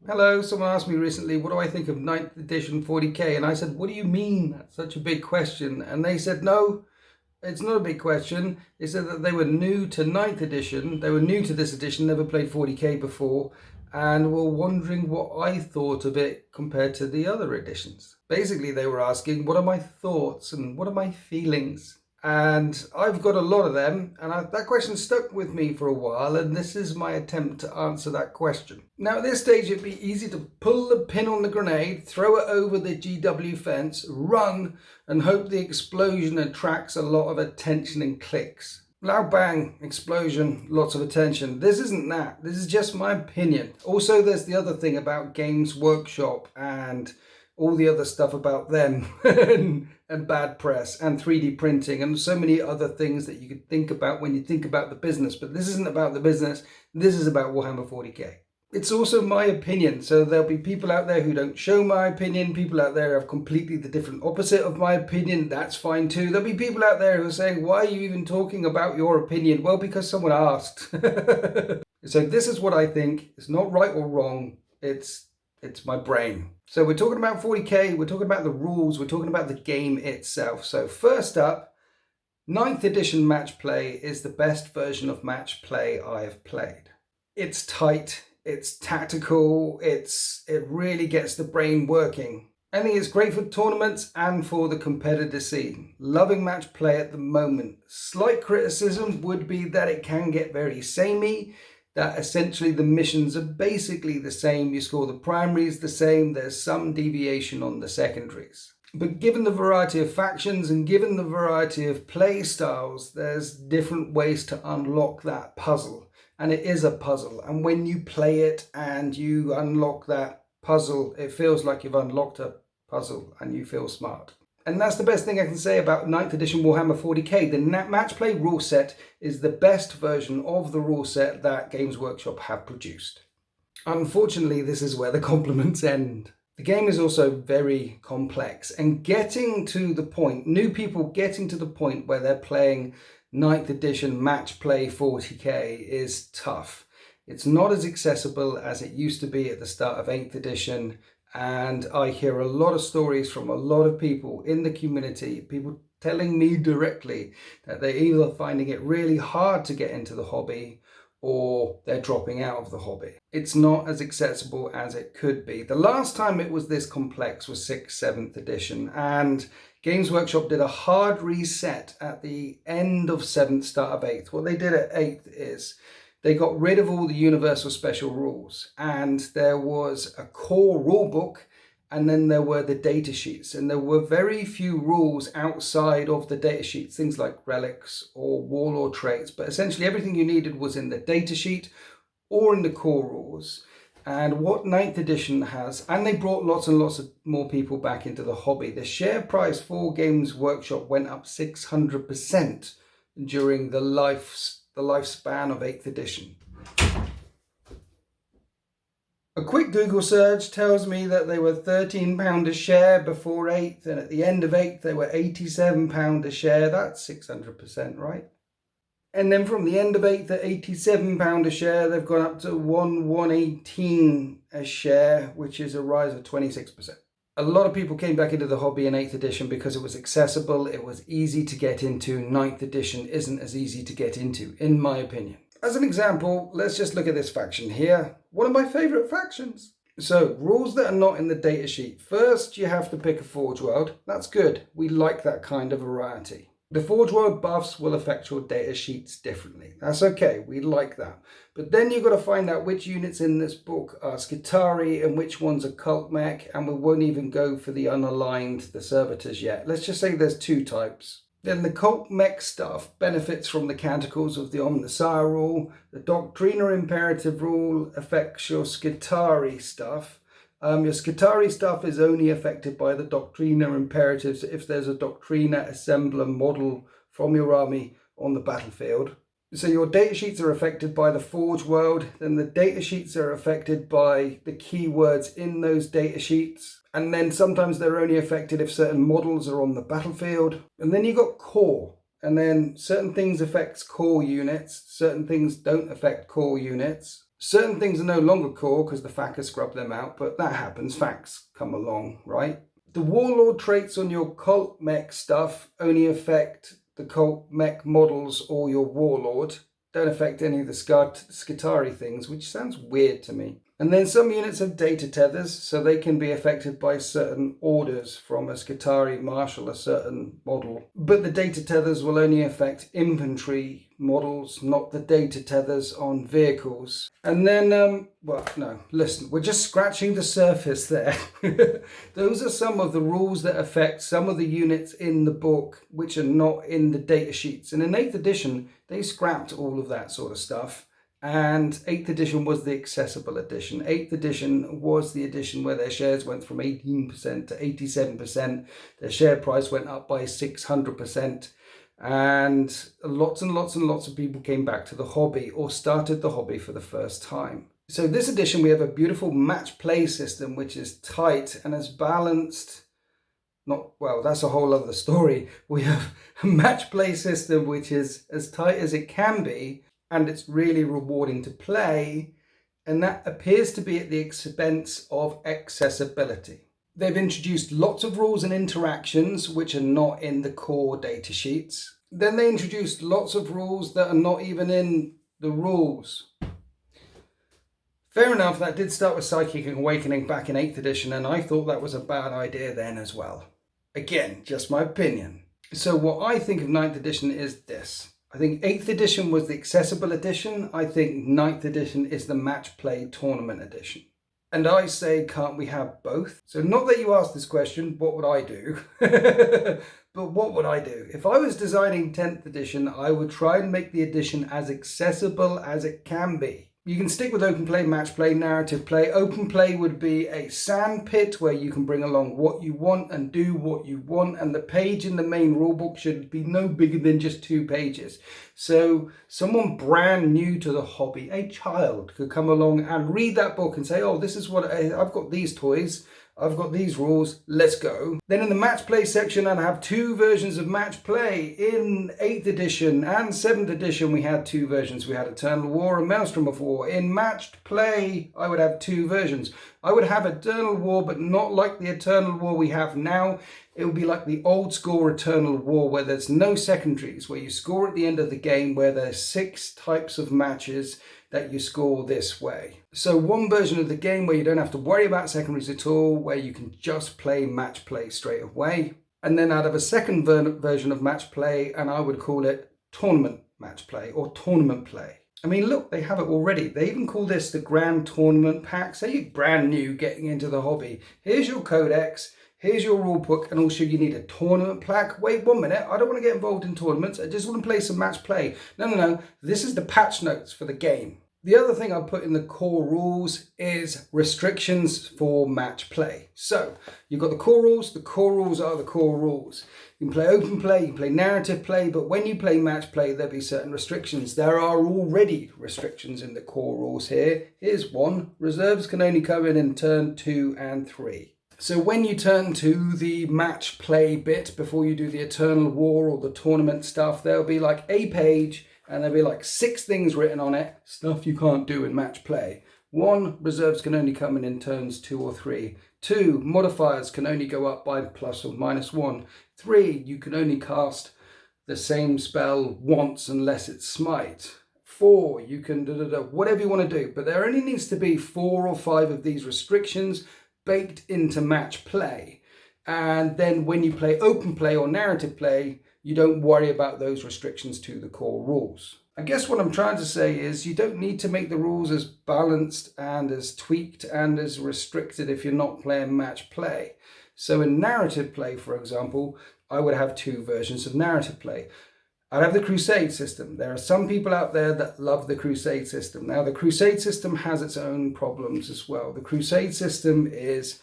Hello, someone asked me recently, what do I think of 9th edition 40k? And I said, what do you mean? That's such a big question. And they said, no, it's not a big question. They said that they were new to 9th edition. They were new to this edition, never played 40k before, and were wondering what I thought of it compared to the other editions. Basically, they were asking, what are my thoughts and what are my feelings? And I've got a lot of them, and that question stuck with me for a while, and this is my attempt to answer that question. Now, at this stage, it'd be easy to pull the pin on the grenade, throw it over the GW fence, run, and hope the explosion attracts a lot of attention and clicks. Loud bang, explosion, lots of attention. This isn't that. This is just my opinion. Also, there's the other thing about Games Workshop and all the other stuff about them and bad press and 3D printing and so many other things that you could think about when you think about the business. But this isn't about the business. This is about Warhammer 40k. It's also my opinion, so there'll be people out there who don't show my opinion, people out there who have completely the different opposite of my opinion. That's fine too. There'll be people out there who are saying, why are you even talking about your opinion? Well, because someone asked. So this is what I think. It's not right or wrong. It's my brain. So we're talking about 40k, we're talking about the rules, we're talking about the game itself. So first up, 9th edition match play is the best version of match play I have played. It's tight, it's tactical, it really gets the brain working. I think it's great for tournaments and for the competitor scene. Loving match play at the moment. Slight criticism would be that it can get very samey, that essentially the missions are basically the same. You score the primaries the same, there's some deviation on the secondaries. But given the variety of factions and given the variety of play styles, there's different ways to unlock that puzzle. And it is a puzzle. And when you play it and you unlock that puzzle, it feels like you've unlocked a puzzle and you feel smart. And that's the best thing I can say about 9th edition Warhammer 40k. The match play rule set is the best version of the rule set that Games Workshop have produced. Unfortunately, this is where the compliments end. The game is also very complex, and getting to the point, new people getting to the point where they're playing 9th edition match play 40k is tough. It's not as accessible as it used to be at the start of 8th edition. And I hear a lot of stories from a lot of people in the community, people telling me directly that they're either finding it really hard to get into the hobby or they're dropping out of the hobby. It's not as accessible as it could be. The last time it was this complex was 6th, 7th edition, and Games Workshop did a hard reset at the end of 7th, start of 8th. What they did at 8th is they got rid of all the universal special rules, and there was a core rule book, and then there were the data sheets, and there were very few rules outside of the data sheets, things like relics or warlord traits, but essentially everything you needed was in the data sheet or in the core rules. And what 9th edition has, and they brought lots and lots of more people back into the hobby, the share price for Games Workshop went up 600% during the lifespan of 8th edition. A quick Google search tells me that they were £13 a share before 8th, and at the end of 8th they were £87 a share. That's 600%, right? And then from the end of 8th at £87 a share, they've gone up to 118 a share, which is a rise of 26%. A lot of people came back into the hobby in 8th edition because it was accessible, it was easy to get into. 9th edition isn't as easy to get into, in my opinion. As an example, let's just look at this faction here. One of my favourite factions. So, rules that are not in the data sheet. First, you have to pick a Forge World. That's good. We like that kind of variety. The Forge World buffs will affect your data sheets differently. That's okay, we like that. But then you've got to find out which units in this book are Skitarii and which ones are Cult Mech, and we won't even go for the unaligned, the servitors yet. Let's just say there's two types. Then the Cult Mech stuff benefits from the Canticles of the Omnissiah rule. The Doctrina Imperative rule affects your Skitarii stuff. Your Skitarii stuff is only affected by the Doctrina Imperatives if there's a Doctrina Assembler model from your army on the battlefield. So your data sheets are affected by the Forge World, then the data sheets are affected by the keywords in those data sheets, and then sometimes they're only affected if certain models are on the battlefield. And then you've got core, and then certain things affect core units, certain things don't affect core units. Certain things are no longer core because the FAQ has scrubbed them out, but that happens. FAQs come along, right? The warlord traits on your cult mech stuff only affect the cult mech models or your warlord. Don't affect any of the Skitarii things, which sounds weird to me. And then some units have data tethers, so they can be affected by certain orders from a Skitarii marshal, a certain model. But the data tethers will only affect infantry models, not the data tethers on vehicles. And then, well, no, listen, we're just scratching the surface there. Those are some of the rules that affect some of the units in the book, which are not in the data sheets. And in 8th edition, they scrapped all of that sort of stuff. And 8th edition was the accessible edition. 8th edition was the edition where their shares went from 18% to 87%. Their share price went up by 600%. And lots and lots of people came back to the hobby or started the hobby for the first time. So this edition, we have a beautiful match play system, which is tight and as balanced. That's a whole other story. We have a match play system, which is as tight as it can be. And it's really rewarding to play, and that appears to be at the expense of accessibility. They've introduced lots of rules and interactions which are not in the core data sheets. Then they introduced lots of rules that are not even in the rules. Fair enough, that did start with Psychic Awakening back in 8th edition, and I thought that was a bad idea then as well. Again, just my opinion. So what I think of 9th edition is this. I think 8th edition was the accessible edition. I think 9th edition is the match play tournament edition. And I say, can't we have both? So not that you asked this question, what would I do? But what would I do? If I was designing 10th edition, I would try and make the edition as accessible as it can be. You can stick with open play, match play, narrative play. Open play would be a sandpit where you can bring along what you want and do what you want. And the page in the main rulebook should be no bigger than just 2 pages. So someone brand new to the hobby, a child, could come along and read that book and say, oh, this is what I've got these toys. I've got these rules, let's go. Then in the match play section, I'd have 2 versions of match play. In 8th edition and 7th edition, we had 2 versions. We had Eternal War and Maelstrom of War. In matched play, I would have 2 versions. I would have Eternal War, but not like the Eternal War we have now. It would be like the old school Eternal War, where there's no secondaries, where you score at the end of the game, where there's 6 types of matches that you score this way. So one version of the game where you don't have to worry about secondaries at all, where you can just play match play straight away. And then I'd have a second version of match play, and I would call it tournament match play or tournament play. I mean, look, they have it already. They even call this the Grand Tournament Pack. Say you're brand new getting into the hobby. Here's your codex. Here's your rule book, and also you need a tournament plaque. Wait 1 minute, I don't want to get involved in tournaments. I just want to play some match play. No. This is the patch notes for the game. The other thing I put in the core rules is restrictions for match play. So you've got the core rules. The core rules are the core rules. You can play open play, you can play narrative play, but when you play match play, there'll be certain restrictions. There are already restrictions in the core rules here. Here's one. Reserves can only come in turn 2 and 3. So when you turn to the match play bit before you do the Eternal War or the tournament stuff, there'll be like a page and there'll be like 6 things written on it, stuff you can't do in match play. 1, reserves can only come in turns 2 or 3. 2, modifiers can only go up by plus or minus 1. 3, you can only cast the same spell once unless it's smite. 4, you can whatever you want to do, but there only needs to be 4 or 5 of these restrictions baked into match play. And then when you play open play or narrative play, you don't worry about those restrictions to the core rules. I guess what I'm trying to say is you don't need to make the rules as balanced and as tweaked and as restricted if you're not playing match play. So in narrative play, for example, I would have 2 versions of narrative play. I'd have the Crusade system. There are some people out there that love the Crusade system. Now, the Crusade system has its own problems as well. The Crusade system is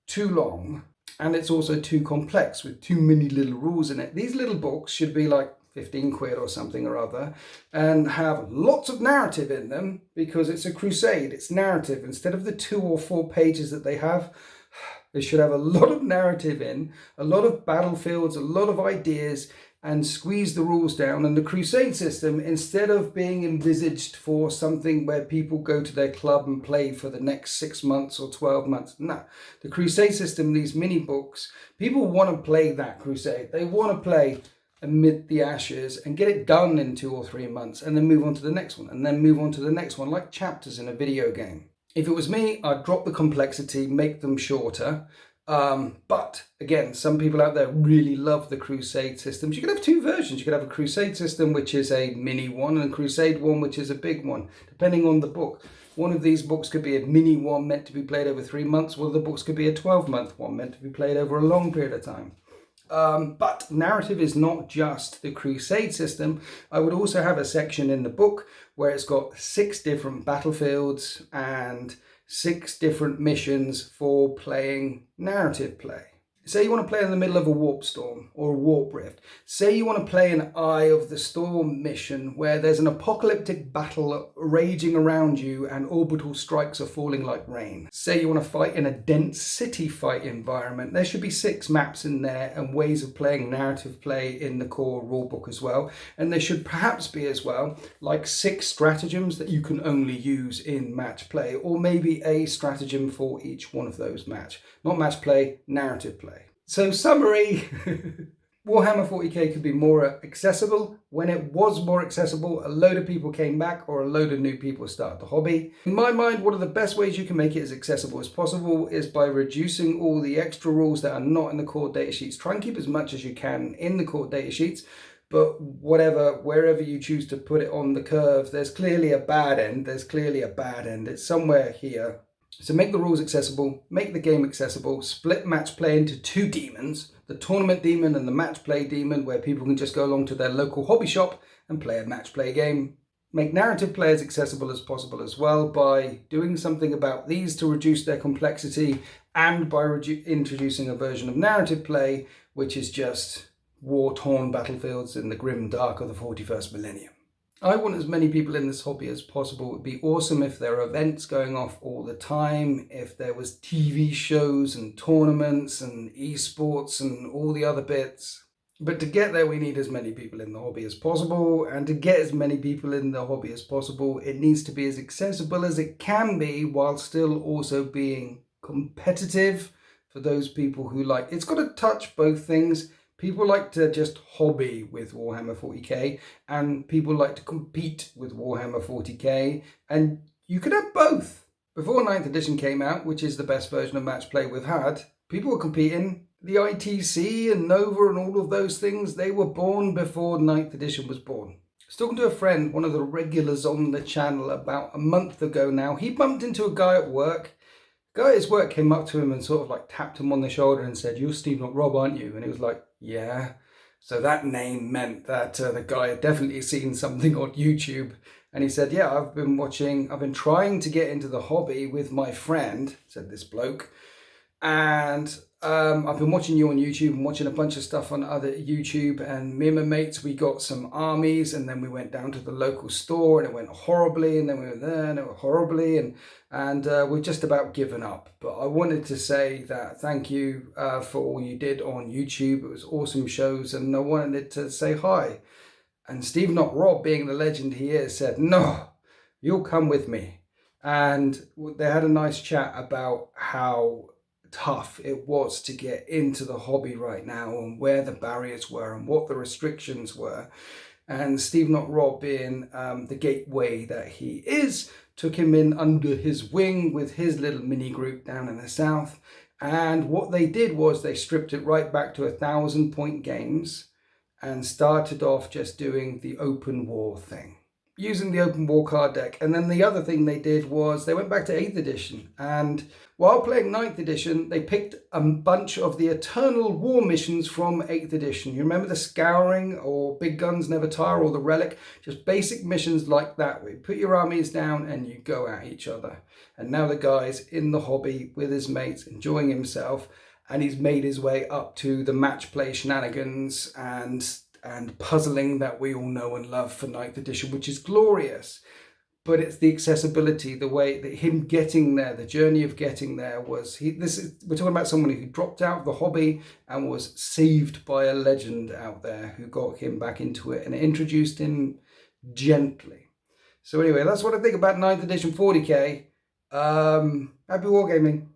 too long, and it's also too complex with too many little rules in it. These little books should be like 15 quid or something or other and have lots of narrative in them because it's a crusade, it's narrative. Instead of the 2 or 4 pages that they have, they should have a lot of narrative in, a lot of battlefields, a lot of ideas, and squeeze the rules down. And the Crusade system, instead of being envisaged for something where people go to their club and play for the next 6 months or 12 months, no. The Crusade system, these mini books, people want to play that Crusade. They want to play Amid the Ashes and get it done in 2 or 3 months, and then move on to the next one, and then move on to the next one, like chapters in a video game. If it was me, I'd drop the complexity, make them shorter. But again, some people out there really love the Crusade systems. You could have 2 versions. You could have a Crusade system, which is a mini one, and a Crusade one, which is a big one, depending on the book. One of these books could be a mini one meant to be played over 3 months. One of the books could be a 12-month one meant to be played over a long period of time. But narrative is not just the Crusade system. I would also have a section in the book where it's got 6 different battlefields and 6 different missions for playing narrative play. Say you want to play in the middle of a warp storm or a warp rift. Say you want to play an Eye of the Storm mission where there's an apocalyptic battle raging around you and orbital strikes are falling like rain. Say you want to fight in a dense city fight environment. There should be 6 maps in there and ways of playing narrative play in the core rulebook as well. And there should perhaps be as well like 6 stratagems that you can only use in match play, or maybe a stratagem for each one of those match. Not match play, narrative play. So summary, Warhammer 40k could be more accessible. When it was more accessible, a load of people came back or a load of new people started the hobby. In my mind, one of the best ways you can make it as accessible as possible is by reducing all the extra rules that are not in the core datasheets. Try and keep as much as you can in the core datasheets, but wherever you choose to put it on the curve, there's clearly a bad end. It's somewhere here. So make the rules accessible, make the game accessible, split match play into 2 demons, the tournament demon and the match play demon, where people can just go along to their local hobby shop and play a match play game. Make narrative play as accessible as possible as well by doing something about these to reduce their complexity, and by introducing a version of narrative play which is just war-torn battlefields in the grim dark of the 41st millennium. I want as many people in this hobby as possible. It would be awesome if there are events going off all the time, if there was TV shows and tournaments and esports and all the other bits. But to get there, we need as many people in the hobby as possible. And to get as many people in the hobby as possible, it needs to be as accessible as it can be, while still also being competitive for those people who like. It's got to touch both things. People like to just hobby with Warhammer 40k, and people like to compete with Warhammer 40k, and you could have both. Before 9th edition came out, which is the best version of match play we've had, people were competing. The ITC and Nova and all of those things, they were born before 9th edition was born. I was talking to a friend, one of the regulars on the channel, about a month ago now. He bumped into a guy at work. The guy at his work came up to him and sort of like tapped him on the shoulder and said, "You're Steve, not Rob, aren't you?" And he was like, "Yeah." So that name meant that the guy had definitely seen something on YouTube. And he said, "Yeah, I've been trying to get into the hobby with my friend," said this bloke. "And I've been watching you on YouTube and watching a bunch of stuff on other YouTube, and me and my mates, we got some armies, and then we went down to the local store and it went horribly, and then we went there and it went horribly, and we're just about given up. But I wanted to say that thank you for all you did on YouTube. It was awesome shows, and I wanted to say hi." And Steve, not Rob, being the legend he is, said, "No, you'll come with me." And they had a nice chat about how tough it was to get into the hobby right now, and where the barriers were and what the restrictions were. And Steve, not Rob, being the gateway that he is, took him in under his wing with his little mini group down in the south. And what they did was they stripped it right back to 1,000-point games and started off just doing the open war thing, using the open war card deck. And then the other thing they did was they went back to 8th edition, and while playing 9th edition, they picked a bunch of the Eternal War missions from 8th edition. You remember the Scouring or Big Guns Never Tire or the Relic? Just basic missions like that, where you put your armies down and you go at each other. And now the guy's in the hobby with his mates, enjoying himself, and he's made his way up to the match play shenanigans and puzzling that we all know and love for 9th edition, which is glorious. but it's the accessibility, the way that him getting there, the journey of getting there was we're talking about someone who dropped out of the hobby and was saved by a legend out there who got him back into it and introduced him gently. So anyway, that's what I think about 9th edition 40k. Happy wargaming.